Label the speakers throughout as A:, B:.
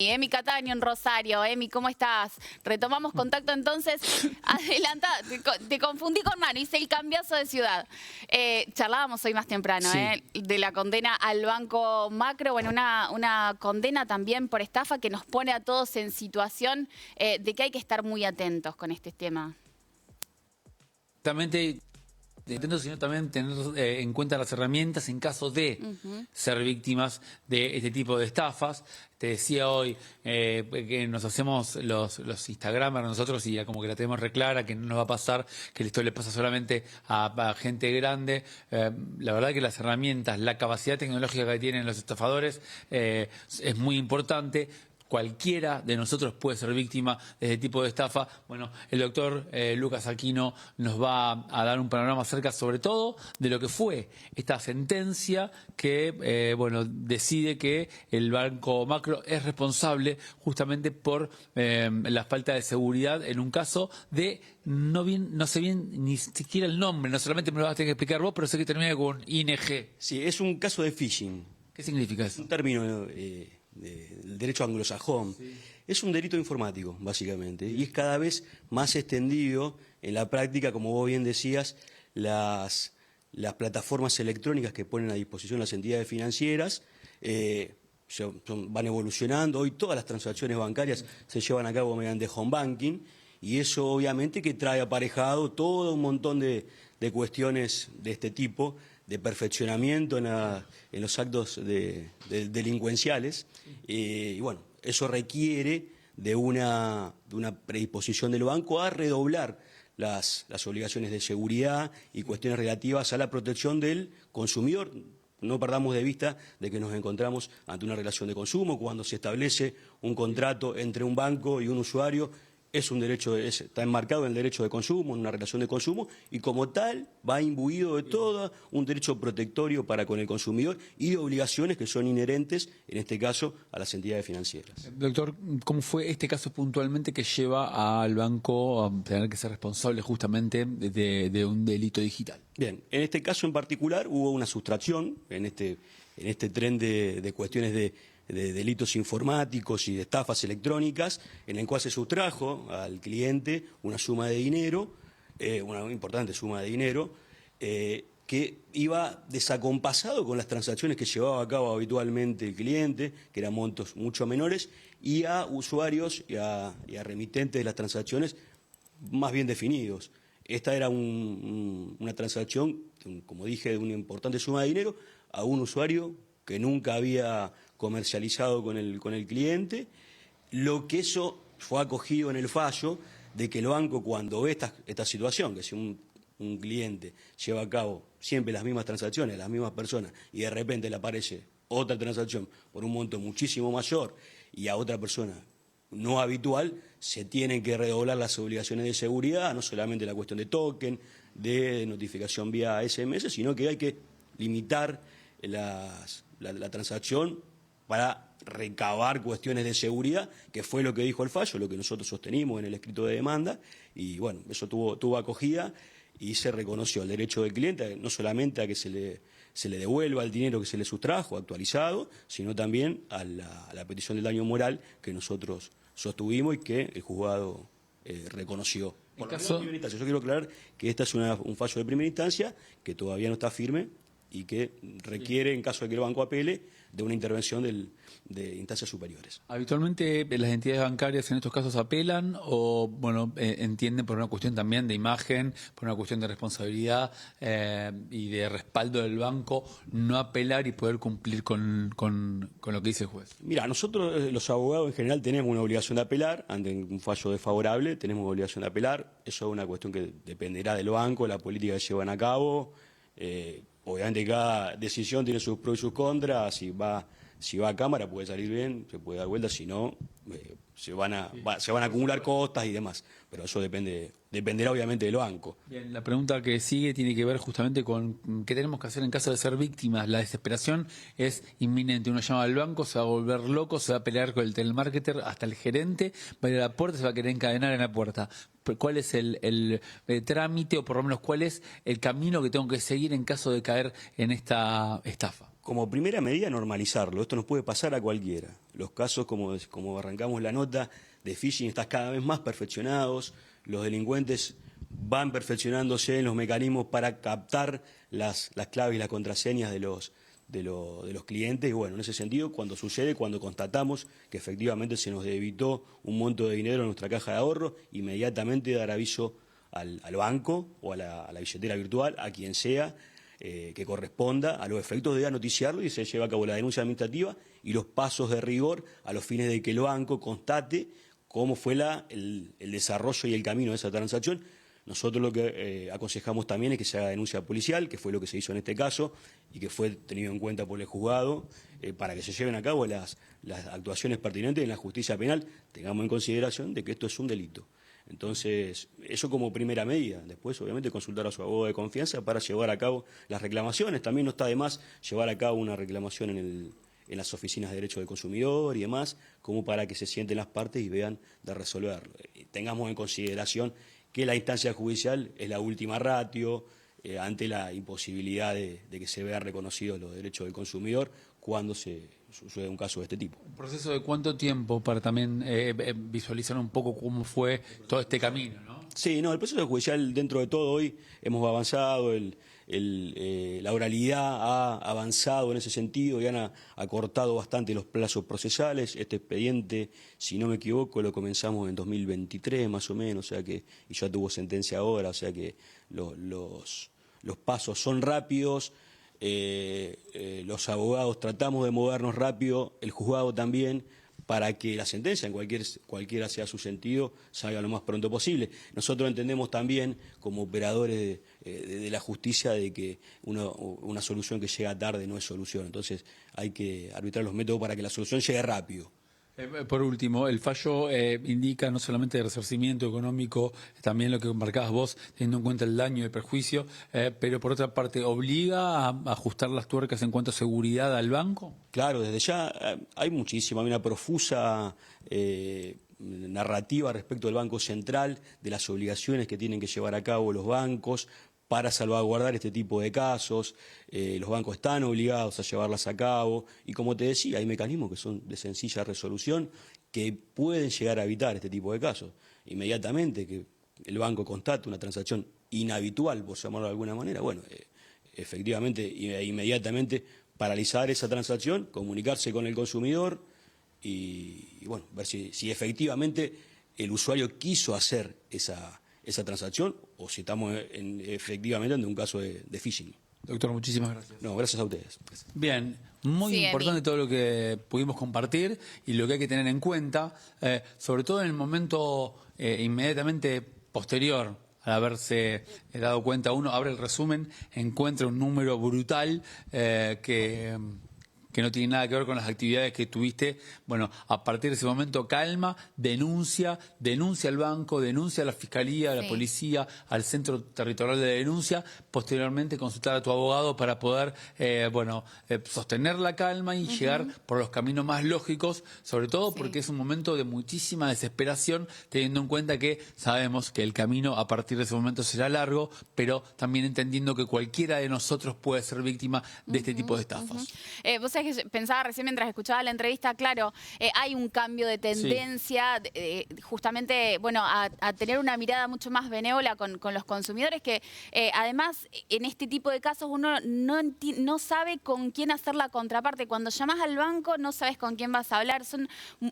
A: Emi Cataño en Rosario. Emi, ¿cómo estás? Retomamos contacto entonces. Adelanta, te confundí con Manu, hice el cambiazo de ciudad. Charlábamos hoy más temprano,
B: Sí.
A: de la condena al Banco Macro, bueno, una condena también por estafa que nos pone a todos en situación de que hay que estar muy atentos con este tema.
B: Exactamente, atentos, sino también tener en cuenta las herramientas en caso de ser víctimas de este tipo de estafas. Te decía hoy que nos hacemos los Instagramers nosotros y ya como que la tenemos reclara, que no nos va a pasar, que esto le pasa solamente a gente grande. La verdad que las herramientas, la capacidad tecnológica que tienen los estafadores es muy importante. Cualquiera de nosotros puede ser víctima de este tipo de estafa. Bueno, el doctor Lucas Aquino nos va a dar un panorama acerca, sobre todo, de lo que fue esta sentencia que, bueno, decide que el Banco Macro es responsable justamente por la falta de seguridad en un caso de no sé bien ni siquiera el nombre, no solamente me lo vas a tener que explicar vos, pero sé que termina con ING.
C: Sí, es un caso de phishing,
B: ¿Qué significa eso?
C: un término del derecho anglosajón. Sí. Es un delito informático, básicamente, y es cada vez más extendido en la práctica, como vos bien decías, las plataformas electrónicas que ponen a disposición las entidades financieras van evolucionando. Hoy todas las transacciones bancarias se llevan a cabo mediante home banking, y eso obviamente que trae aparejado todo un montón de cuestiones de este tipo, de perfeccionamiento en los actos delincuenciales, y bueno, eso requiere de una predisposición del banco a redoblar las obligaciones de seguridad y cuestiones relativas a la protección del consumidor. No perdamos de vista de que nos encontramos ante una relación de consumo. Cuando se establece un contrato entre un banco y un usuario, es un derecho, está enmarcado en el derecho de consumo, en una relación de consumo, y como tal va imbuido de todo un derecho protectorio para con el consumidor y de obligaciones que son inherentes, en este caso, a las entidades financieras.
B: Doctor, ¿cómo fue este caso puntualmente que lleva al banco a tener que ser responsable justamente de un delito digital?
C: Bien, en este caso en particular hubo una sustracción en este tren de cuestiones de delitos informáticos y de estafas electrónicas, en el cual se sustrajo al cliente una suma de dinero, una importante suma de dinero, que iba desacompasado con las transacciones que llevaba a cabo habitualmente el cliente, que eran montos mucho menores, y a usuarios y a remitentes de las transacciones más bien definidos. Esta era una transacción, como dije, de una importante suma de dinero a un usuario que nunca había comercializado con el cliente, lo que eso fue acogido en el fallo de que el banco, cuando ve esta situación, que si un cliente lleva a cabo siempre las mismas transacciones, las mismas personas, y de repente le aparece otra transacción por un monto muchísimo mayor y a otra persona no habitual, se tienen que redoblar las obligaciones de seguridad, no solamente la cuestión de token, de notificación vía SMS, sino que hay que limitar la transacción para recabar cuestiones de seguridad, que fue lo que dijo el fallo, lo que nosotros sostenimos en el escrito de demanda, y bueno, eso tuvo acogida y se reconoció el derecho del cliente no solamente a que se le devuelva el dinero que se le sustrajo actualizado, sino también a la petición del daño moral que nosotros sostuvimos y que el juzgado reconoció. Por primera instancia. Yo quiero aclarar que este es un fallo de primera instancia que todavía no está firme y que requiere, en caso de que el banco apele, de una intervención de instancias superiores.
B: ¿Habitualmente las entidades bancarias en estos casos apelan o bueno entienden por una cuestión también de imagen, por una cuestión de responsabilidad y de respaldo del banco, no apelar y poder cumplir con lo que dice el juez?
C: Mira, nosotros los abogados en general tenemos una obligación de apelar, ante un fallo desfavorable tenemos obligación de apelar, eso es una cuestión que dependerá del banco, la política que llevan a cabo. Obviamente cada decisión tiene sus pros y sus contras, si va a cámara puede salir bien, se puede dar vuelta, si no, se van a acumular costas y demás, pero eso dependerá obviamente del banco.
B: Bien, la pregunta que sigue tiene que ver justamente con qué tenemos que hacer en caso de ser víctimas. La desesperación es inminente. Uno llama al banco, se va a volver loco, se va a pelear con el telemarketer, hasta el gerente va a ir a la puerta, se va a querer encadenar en la puerta. ¿Cuál es el trámite o por lo menos cuál es el camino que tengo que seguir en caso de caer en esta estafa?
C: Como primera medida, normalizarlo. Esto nos puede pasar a cualquiera. Los casos, como arrancamos la nota, de phishing están cada vez más perfeccionados. Los delincuentes van perfeccionándose en los mecanismos para captar las claves y las contraseñas de los clientes. Y bueno, en ese sentido, cuando constatamos que efectivamente se nos debitó un monto de dinero en nuestra caja de ahorro, inmediatamente dar aviso al banco o a la billetera virtual, a quien sea, que corresponda a los efectos de noticiarlo, y se lleva a cabo la denuncia administrativa y los pasos de rigor a los fines de que el banco constate cómo fue el desarrollo y el camino de esa transacción. Nosotros lo que aconsejamos también es que se haga denuncia policial, que fue lo que se hizo en este caso y que fue tenido en cuenta por el juzgado, para que se lleven a cabo las actuaciones pertinentes en la justicia penal. Tengamos en consideración de que esto es un delito. Entonces, eso como primera medida. Después, obviamente, consultar a su abogado de confianza para llevar a cabo las reclamaciones. También no está de más llevar a cabo una reclamación en las oficinas de Derecho del Consumidor y demás, como para que se sienten las partes y vean de resolverlo. Tengamos en consideración que la instancia judicial es la última ratio ante la imposibilidad de que se vean reconocidos los derechos del consumidor cuando se sucede un caso de este tipo.
B: ¿Un proceso de cuánto tiempo para también visualizar un poco cómo fue todo este camino, ¿no?
C: Sí, no, el proceso judicial dentro de todo hoy hemos avanzado, la oralidad ha avanzado en ese sentido y han acortado bastante los plazos procesales. Este expediente, si no me equivoco, lo comenzamos en 2023 más o menos, o sea que, y ya tuvo sentencia ahora, o sea que los pasos son rápidos. Los abogados tratamos de movernos rápido, el juzgado también, para que la sentencia, en cualquiera sea su sentido, salga lo más pronto posible. Nosotros entendemos también, como operadores de la justicia, de que una solución que llega tarde no es solución. Entonces hay que arbitrar los métodos para que la solución llegue rápido.
B: Por último, el fallo indica no solamente el resarcimiento económico, también lo que marcabas vos, teniendo en cuenta el daño y el perjuicio, pero por otra parte, ¿obliga a ajustar las tuercas en cuanto a seguridad al banco?
C: Claro, desde ya hay una profusa narrativa respecto del Banco Central, de las obligaciones que tienen que llevar a cabo los bancos para salvaguardar este tipo de casos. Los bancos están obligados a llevarlas a cabo y, como te decía, hay mecanismos que son de sencilla resolución que pueden llegar a evitar este tipo de casos. Inmediatamente que el banco constate una transacción inhabitual, por llamarlo de alguna manera, bueno, efectivamente, inmediatamente paralizar esa transacción, comunicarse con el consumidor y bueno, ver si efectivamente el usuario quiso hacer esa transacción o si estamos efectivamente en un caso de phishing.
B: Doctor, muchísimas gracias.
C: No, gracias a ustedes.
B: Bien, muy importante todo lo que pudimos compartir y lo que hay que tener en cuenta, sobre todo en el momento inmediatamente posterior al haberse dado cuenta. Uno abre el resumen, encuentra un número brutal que no tiene nada que ver con las actividades que tuviste. Bueno, a partir de ese momento, calma, denuncia al banco, denuncia a la fiscalía, a la policía, al centro territorial de denuncia, posteriormente consultar a tu abogado para poder, sostener la calma y llegar por los caminos más lógicos, sobre todo porque es un momento de muchísima desesperación, teniendo en cuenta que sabemos que el camino a partir de ese momento será largo, pero también entendiendo que cualquiera de nosotros puede ser víctima de este tipo de estafas.
A: Vos sabés que pensaba recién mientras escuchaba la entrevista, claro, hay un cambio de tendencia, justamente, bueno, a tener una mirada mucho más benévola con los consumidores, que además en este tipo de casos uno no sabe con quién hacer la contraparte. Cuando llamas al banco no sabes con quién vas a hablar.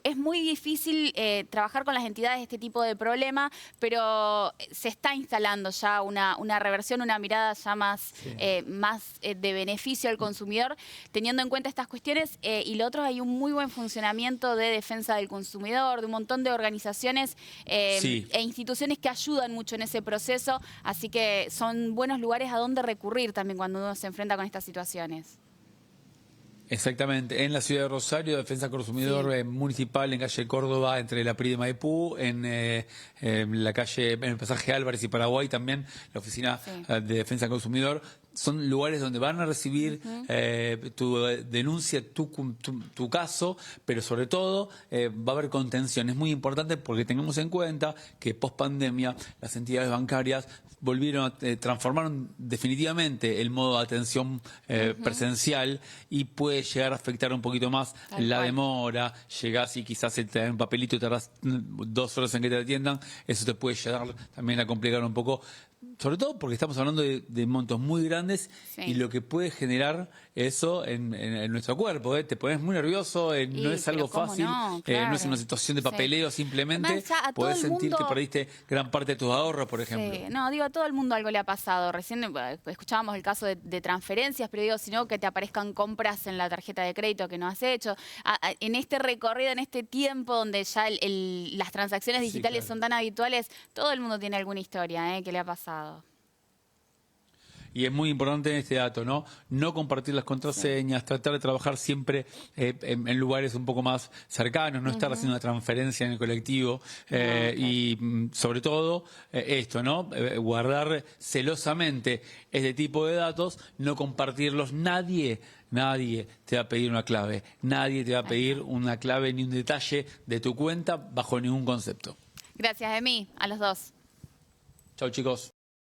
A: Es muy difícil trabajar con las entidades de este tipo de problema, pero se está instalando ya una reversión, una mirada ya más de beneficio al consumidor, teniendo en cuenta estas cuestiones, y lo otro, hay un muy buen funcionamiento de defensa del consumidor, de un montón de organizaciones e instituciones que ayudan mucho en ese proceso, así que son buenos lugares a donde recurrir también cuando uno se enfrenta con estas situaciones.
B: Exactamente, en la ciudad de Rosario, Defensa Consumidor Municipal en calle Córdoba, entre la Pri de Maipú, en la calle, en el pasaje Álvarez y Paraguay también, la oficina de Defensa Consumidor. Son lugares donde van a recibir tu denuncia, tu caso, pero sobre todo va a haber contención. Es muy importante porque tengamos en cuenta que post pandemia las entidades bancarias transformaron definitivamente el modo de atención presencial y puede llegar a afectar un poquito más la demora. Llegás y quizás te dan un papelito y tardás 2 horas en que te atiendan. Eso te puede llegar también a complicar un poco. Sobre todo porque estamos hablando de montos muy grandes y lo que puede generar eso en nuestro cuerpo. Te pones muy nervioso, no es algo fácil, no es una situación de papeleo simplemente.
A: Además,
B: podés sentir que perdiste gran parte de tus ahorros, por ejemplo.
A: No, digo, a todo el mundo algo le ha pasado. Recién escuchábamos el caso de transferencias, pero digo, sino que te aparezcan compras en la tarjeta de crédito que no has hecho. En este recorrido, en este tiempo donde ya las transacciones digitales son tan habituales, todo el mundo tiene alguna historia que le ha pasado.
B: Y es muy importante este dato, ¿no? No compartir las contraseñas, tratar de trabajar siempre en lugares un poco más cercanos, no estar haciendo una transferencia en el colectivo y sobre todo esto, ¿no? Guardar celosamente este tipo de datos, no compartirlos. Nadie te va a pedir una clave, nadie te va a pedir una clave ni un detalle de tu cuenta bajo ningún concepto.
A: Gracias, Emi, a los dos.
B: Chau, chicos.